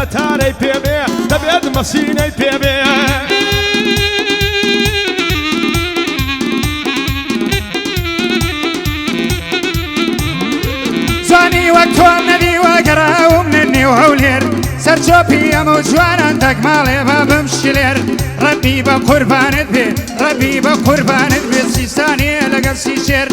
هەتارەی پێبێ دەبێت مەسینەی پێبێ جوانی وەک تۆم نەدیوە گەڕاوم نێو هەولێر سەرچۆپی ئەمە جوانان دەگماڵێ بە بمشلێر ڕەبی بە قوربانت بێ ڕەبی بە قوربانت بێ سیستانیە لەگەڵ سیشێر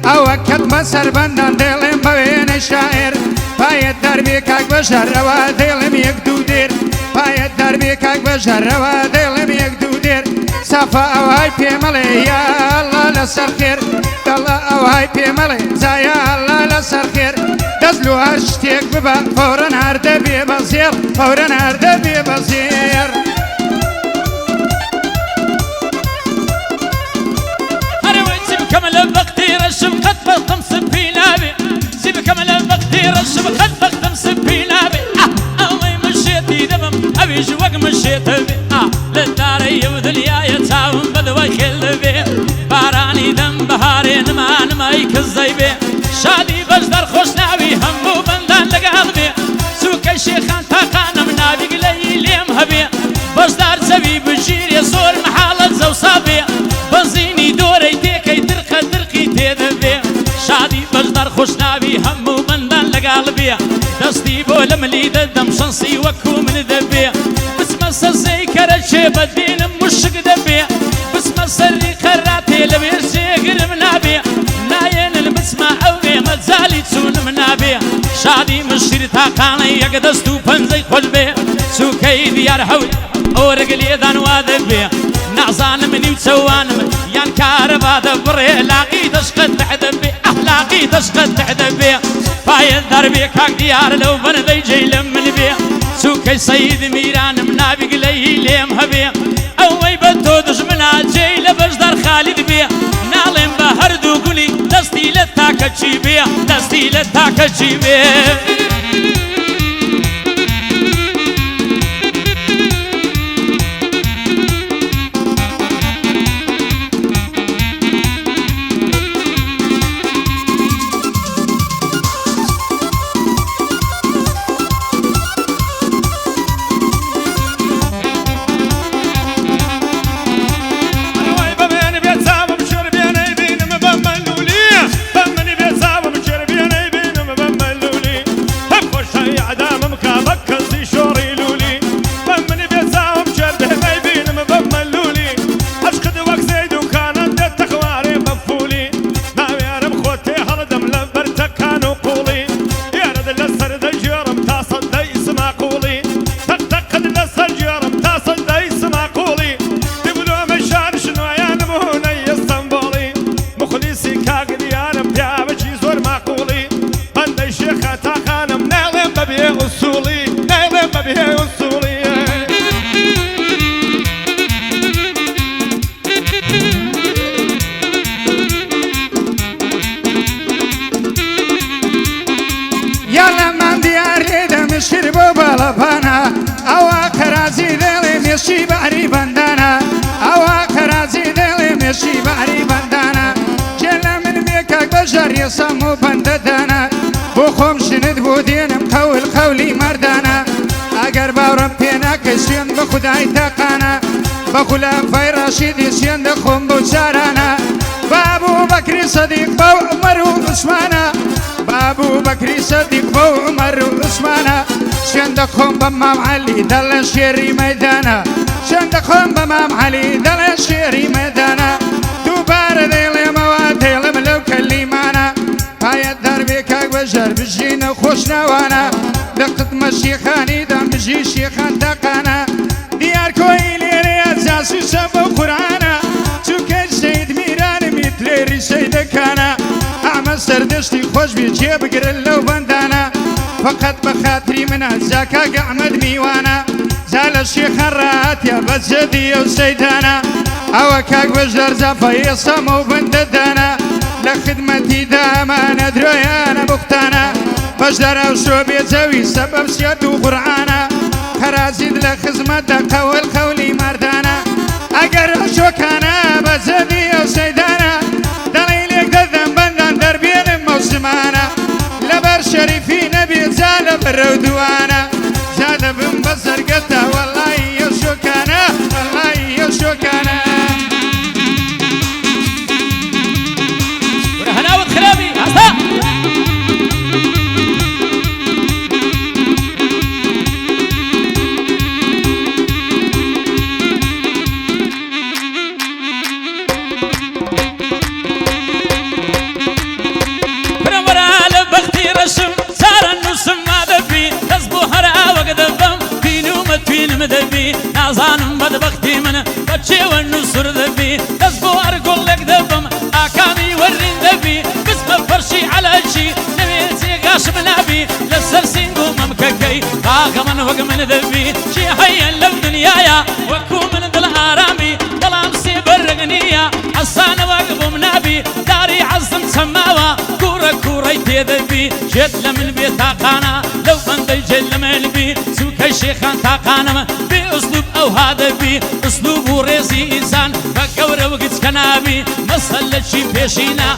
ئەوە کەت بەسەر بەندان دێڵێم بە وێنە شاعر پایەت دەربێ کاک بەژەرەوە دێڵم یەک دوو دێر پایەت دەربێ کاک بەژەرەوە دێڵم یەک دوو دێر سافە ئەوهای پێمەڵێ یا ئەڵڵا لەسەر خێر دەڵە ئەوهای پێمەڵێ جایە ئەڵڵا لەسەر خێر دەست لۆ هەر شتێک ببە فەورەن هەر دەبێ بە زێر فەورەن هەر دەبێ بە زێر هەرەوەی چی بکەمە لە بەختی ڕەشم قەت بەختم سپی نابێ چی بکەمە لە بەختی ڕەشم قەت بەختم سپی نابێ ئەوەی مشێتی دەبم ئەویش وەک مشێتە بێ لە دارەی و دنیایە چاوم بەدەوە خێل دەبێ بارانی دەم بەهارێ نمانمای کەس دەیبێ شادی بەشدار خۆش ناوی هەموو بەندان لەگەڵ بێ سووکەی شێخان تاقانم ناوی گلەی لێم هەبێ بەشدار چەوی بژیرێ زۆر مەحاڵە جەوسا بێ بەنزینی دۆرەی تێکەی درقە درقی تێدەبێ شادی بەشدار خۆش ناوی هەموو بەندان لەگەڵ بێ دەستی بۆ لە ملی دەدەم شەنسی وەکو من دەبێ بچمە سەرزەی کەرەچێ بەدێنم مشک دەبێ بچمە سەری قەراتێ لە وێرجێگرم نابێ نایێنن بچمە ئەو وێمە جالی چوونم نابێ شادی مشری تاقانەی یەک دەست و پەنجەی خۆش بێ سووکەی دیار هەول ئۆرەگ لێدان وا دەبێ نازانم نیو چەوانم یان کارەبا دەبڕێ لاقی دەشقەت دەبێ ئەخلاقی دەشقەت دەبێ پایەت دەربێ کاک دیار لەو بەردەی جێی لە من بێ سووکەی سەید میرانم ناوی گلەی لێم هەبێ ئەوەی بە تۆ دژمنا جێی لە بەشدار خالید بێ ناڵێم بە هەردوو گولی دەستی لە تاکە چی بێ دەستی لە تاکە چی بێ مشر بۆ باڵەپانە ئەوە کەرازی دێڵێ مێشی بەعری بەندانە ئەوە کەرازی دێڵێ مێشی بەعری بەندانە کێ لە من بێ کاک بەژەر یەسەم و بەندەدانە بۆ خۆم شنت بۆ دێنم قەول قەولی مەردانە ئەگەر باوڕم پێ ناکەی سوێن بە خودای تاقانە بە خولەفای ڕاشیدی سوێن دەخۆم بۆ چارانە بابوو بەکری سەدیق بە عومەر و عوسمانە بابوو بەکری سەدیق بە عومەر و عوسمانە سوێن دەخۆم بە مام عەلی دەڵێن شێری مەیدانە سوێن دەخۆم بە مام عەلی دەڵێن شێری مەیدانە دووبارە دەیڵێمەوە دەیڵێم لەو کەلیمانە پایەت دەربێ کاک بەژەر بژینە خۆش ناوانە لە قتمە شێخانی دەم بژی شێخان تاقانە دیار کۆی لێرەیە جاسوسە بۆ قورئانە چونکە شەید میرانمیت لێری شەیدەکانە ئەمە سەردەشتی خۆش بێ جێ بگرن لەو بەندانە فقط بە خاتری منە جا کاک ئەحمەد میوانە جا لە شێخان ڕاهاتیە بە جەدی ئەو سەیدانە ئەوە کاک بەژەر جافە ئێسەمە و بەندەدانە لە خدمەتی دامانە درۆیانە بوختانە بەژەر ئەو شۆ بێجەوی سەبەب سێت و قورئانە خەرازیت لە خزمەتە قەول قەولی مەردانە ئەگەر شۆکانە بە جەدی ئەو سەیدانە دەڵی لێک دەدەم بەندان دەربێنم مەوسمانە لەبەر شەریفی نەبێ جا لە بەرەو دوانە جا دەبم بە دەبی نازانم بەدبەختی من بەچێوە نووسور دەبی دەست بۆ ئەرگوڵێک دەبم ئاکامی وەرین دەبی بزمە فەرشی عەلاجی لەوێ جێگاشم نابی لەسەر سینگ و مەمکەکەی باغە من وەک من دەبی چی هەیە لەو دنیایە وەکو من دڵ ئارامی بەڵام سێبەرگ نییە حەسانە وەک بۆم نابی داری عەزم چەماوە کوڕە کوڕەی تێدەبی جێت لە من بێ تاقانە لەو بەندەی جێت لە من بی سوکەی شێخان تاقانەمە بێ ئوسلوب ئەوها دەبی ئوسلوب و ڕێزی ئینسان بە گەورە وەگچ کە نابی مەسەل لە چی پێشینە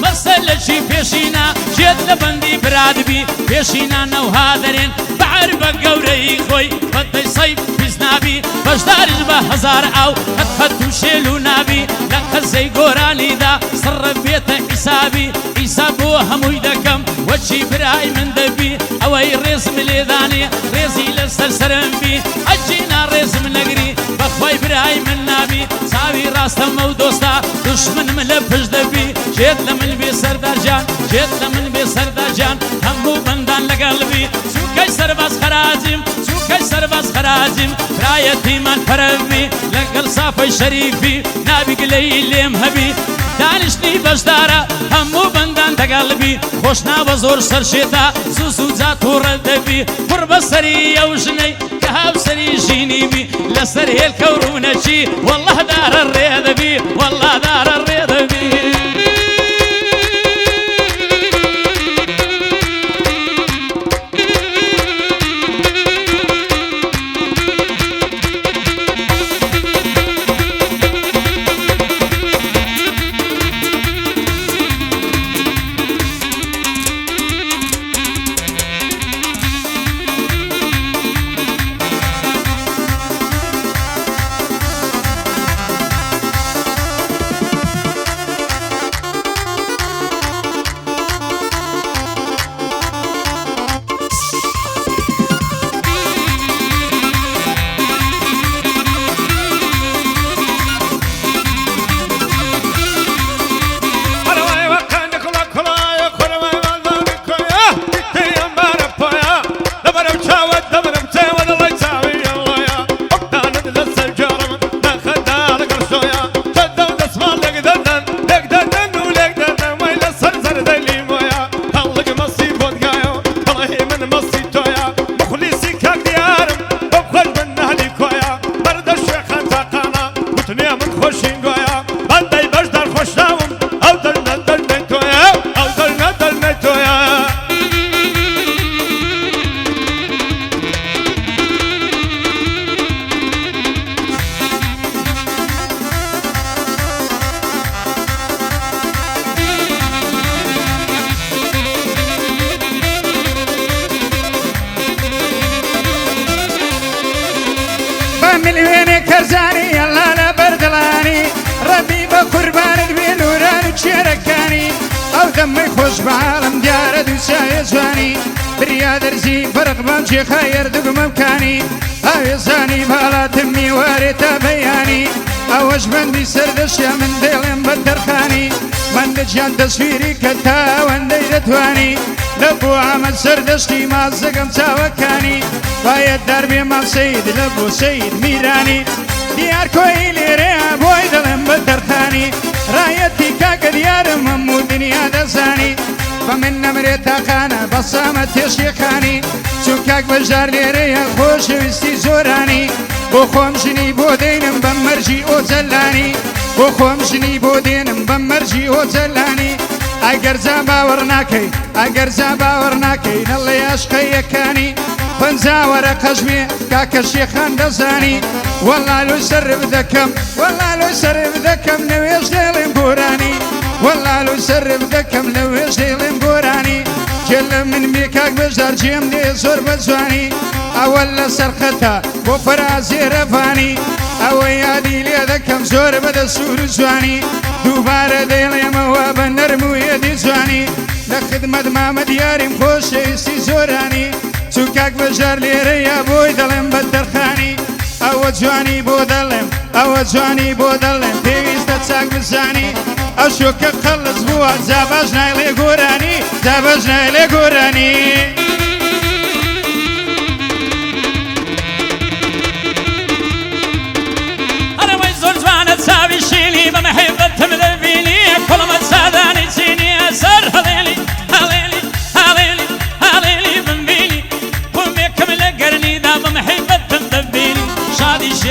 مەسەل لە چی پێشینە جێت لە بەندی برادبی پێشینە نەوها دەرێن بەعەر بە گەورەی خۆی بەدەی سەی پیس نابی بەشداریش بە هەزار ئاو قەت و شێل و نابی لە قەزەی گۆرانیدا سڕە بێتە ئیسابی ئیسا بۆ هەمووی دەکەم وەچی برای من دەبی ئەوەی ڕێزم لێدانێ ڕێزی لەسەر سەرم بی ئەجینا ڕێزم نەگری بەخوای برای من نابی چاوی ڕاستەمە و دۆستا دوشمنم لە پشت دەبی جێت لە من بێ سەردارجان جێت لە من بێ سەردارجان هەموو بەندان لەگەڵبی چووکەی سەرباز خەراجیم چووکەی سەرباز خەراجیم فرایەتیمان پەرەبی لەگەڵ سافەی شەریفی نابی گلەی لێم هەبی دانیشتنی بەشدارە هەموو بەندان دەگەڵبی خۆش ناوە زۆر سەرشێتە سوس و جات و ڕەدەبی پڕ بەسەری ئەو ژنەی کە هاوسەری ژینی بی لەسەر هێلکە و ڕوونەچی وەڵڵە دارە ڕێدەبی وەڵڵا دارە ڕێدەبی ملوێنێ کەرزانی ئەللا لە بەردڵانی ڕەبی بە قوربانت بێ نوران و چێرەکانی ئەو دەمەی خۆش بەعاڵم دیارە دووچایە جوانی بریا دەرزی فەرق بەم جێخە یەردوگمەمکانی ئاوێزانی باڵاتم میوارێ تا بەیانی ئەوەش بەندی سەردەشتیا من دێڵێم بە دەرخانی من دەجیان دەسویری کە تاوەندەی دەتوانی لە بۆ ئەمە سەردەشتی مازەگەم چاوەکانی باید دەربێ مام سەید لە بۆ سەید میرانی دیار کۆی لێرەیە بۆی دەڵێم بە دەرخانی ڕایەتی کاکە دیارم هەموو دنیا دەزانی بە من نەمرێت تاقانە بەسامە تێشیەکانی چون کاک بەژار لێرەیە خۆشەویستی زۆرانی بۆ خۆم ژنی بۆ دێنم بە مەرجی ئۆجەلانی بۆ خۆم ژنی بۆ دێنم بە مەرجی ئۆجەلانی ئەگەر جا باوەڕ ناکەی ئەگەر جا باوەڕ ناکەی نەڵێ عەشقەیەکانی پەنجاوەرە قەژمێ کاکە شێخان دەزانی وەڵا لۆی سەرف دەکەم وەڵا لۆی سەرف دەکەم لەوێش دێڵێم گۆرانی وەڵا لۆی سەرف دەکەم لەوێش دێڵێم گۆرانی کێ لە من بێ کاک بەشدار جێم لێ زۆر بەجوانی ئەوە لە سەرخەتە بۆ فەرازێرەفانی ئەوە یادی لێ دەکەم زۆر بەدە سوور و جوانی دووبارە دەیڵێمەوە بە نەرم و هێدی جوانی لە خدمەت مامە دیاریم خۆشەویستی زۆرانی چون کاک بەژار لێرەیە بۆی دەڵێم بە دەرخانی ئەوە جوانی بۆ دەڵێم ئەوە جوانی بۆ دەڵێم پێویستە چاک بزانی ئەو شۆکە قەڵز بووە جا باش نایڵێ گۆرانی جا باش نایڵێ گۆرانی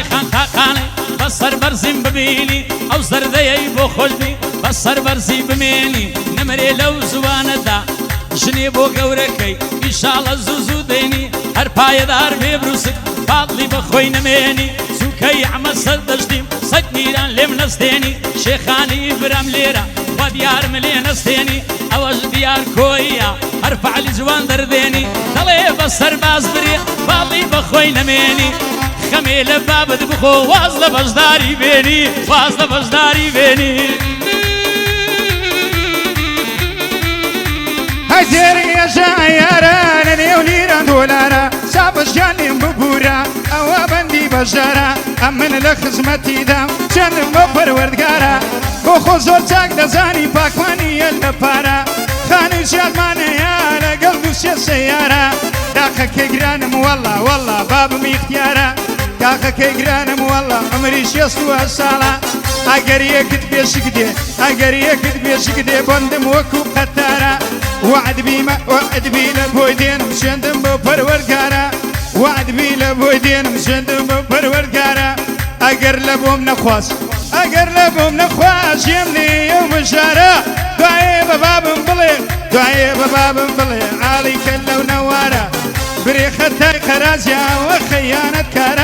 شێخان تاقانێ بەسەر بەرزیم ببینی ئەو زەردەیەی بۆ خۆشبی بەسەر بەرزی بمێنی نەمرێ لەو زوانەدا ژنێ بۆ گەورەکەی ئیشاڵە زوو زوو دێنی هەر پایەدار بێ بروسک فاڵی بەخۆی نەمێنی سوکەی ئەمە سەر دەشتیم سەد میران لێم نەستێنی شێخانی برام لێرە خوا دیارم لێ نەستێنی ئەوەش دیار کۆیە هەر فعلی جوان دەردێنی دەڵێ بەسەر باز برێ فاڵی بەخۆی نەمێنی خەمێ لە بابت بخۆ واز لە بەشداری بێنی واز لە بەشداری بێنی هەجێریە ژایارانە نێو لیران دۆلارە سابشیانیم ببوورە ئەوە بەندی بەژارە ئەم من لە خزمەتیدا چەندم بۆ پەروەردگارە بۆ خۆ زۆر چاک دەزانی پاکوانیە لە پارە خانی شادمانەیە لەگەڵ دووسێ سەیارە داخەکەی گرانم وەڵا وەڵا بابم ئیختیارە داخەکەی گرانم وەڵا ئەمری 62 ساڵە ئەگەر یەکت بێشک دێ ئەگەر یەکت بێشک دێ بۆندم وەکو قەتارە وعدبی لە بۆی دێنم شێندم بۆ پەروەردگارە وعدبی لە بۆی دێنم شێندم بۆ پەروەردگارە ئەگەر لە بۆم نەخواست ئەگەر لە بۆم نەخواست ژێم لێ مژارە دوایێ بە بابم بڵێ دوایێ بە بابم بڵێ عاڵی کە لەو نەوارە برێ خەتای خەرازیاوە خەیانەت کارە